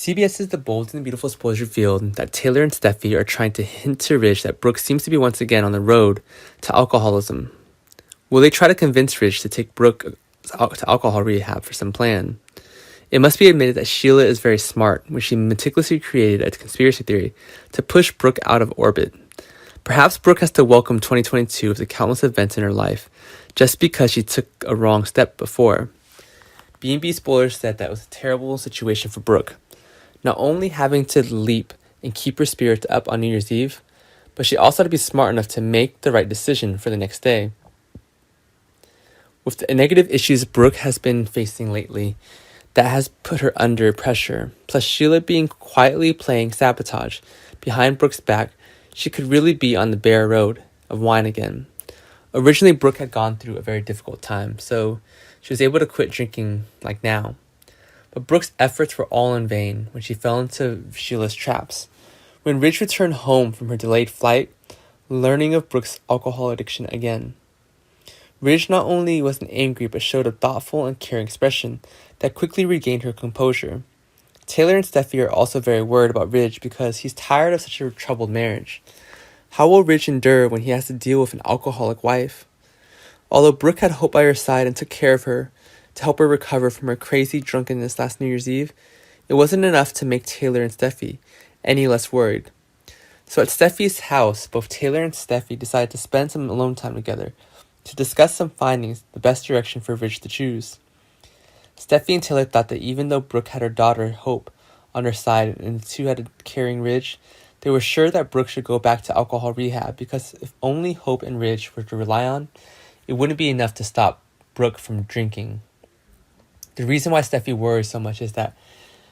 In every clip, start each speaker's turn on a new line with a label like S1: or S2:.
S1: CBS's The Bold and the Beautiful Spoilers revealed that Taylor and Steffy are trying to hint to Ridge that Brooke seems to be once again on the road to alcoholism. Will they try to convince Ridge to take Brooke to alcohol rehab for some plan? It must be admitted that Sheila is very smart when she meticulously created a conspiracy theory to push Brooke out of orbit. Perhaps Brooke has to welcome 2022 with the countless events in her life just because she took a wrong step before. B&B Spoilers said that it was a terrible situation for Brooke, not only having to leap and keep her spirits up on New Year's Eve, but she also had to be smart enough to make the right decision for the next day. With the negative issues Brooke has been facing lately, that has put her under pressure. Plus Sheila being quietly playing sabotage behind Brooke's back, she could really be on the bare road of wine again. Originally, Brooke had gone through a very difficult time, so she was able to quit drinking like now. But Brooke's efforts were all in vain when she fell into Sheila's traps. When Ridge returned home from her delayed flight, learning of Brooke's alcohol addiction again. Ridge not only wasn't angry but showed a thoughtful and caring expression that quickly regained her composure. Taylor and Steffy are also very worried about Ridge because he's tired of such a troubled marriage. How will Ridge endure when he has to deal with an alcoholic wife? Although Brooke had hope by her side and took care of her to help her recover from her crazy drunkenness last New Year's Eve, it wasn't enough to make Taylor and Steffy any less worried. So at Steffy's house, both Taylor and Steffy decided to spend some alone time together to discuss some findings, the best direction for Ridge to choose. Steffy and Taylor thought that even though Brooke had her daughter, Hope, on her side and the two had a caring Ridge, they were sure that Brooke should go back to alcohol rehab because if only Hope and Ridge were to rely on, it wouldn't be enough to stop Brooke from drinking. The reason why Steffy worries so much is that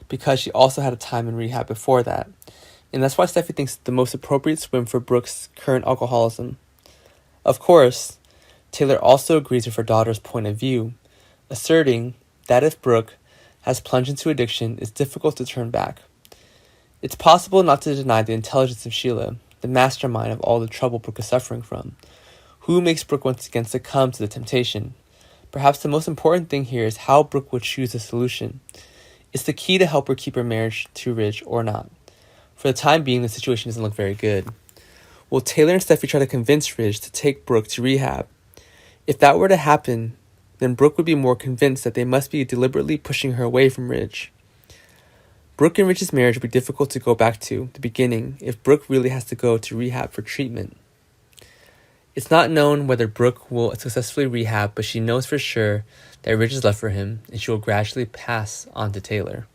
S1: because she also had a time in rehab before that, and that's why Steffy thinks the most appropriate swim for Brooke's current alcoholism. Of course, Taylor also agrees with her daughter's point of view, asserting that if Brooke has plunged into addiction, it's difficult to turn back. It's possible not to deny the intelligence of Sheila, the mastermind of all the trouble Brooke is suffering from, who makes Brooke once again succumb to the temptation. Perhaps the most important thing here is how Brooke would choose a solution. It's the key to help her keep her marriage to Ridge or not. For the time being, the situation doesn't look very good. Will Taylor and Steffy try to convince Ridge to take Brooke to rehab? If that were to happen, then Brooke would be more convinced that they must be deliberately pushing her away from Ridge. Brooke and Ridge's marriage would be difficult to go back to the beginning if Brooke really has to go to rehab for treatment. It's not known whether Brooke will successfully rehab, but she knows for sure that Ridge is left for him, and she will gradually pass on to Taylor.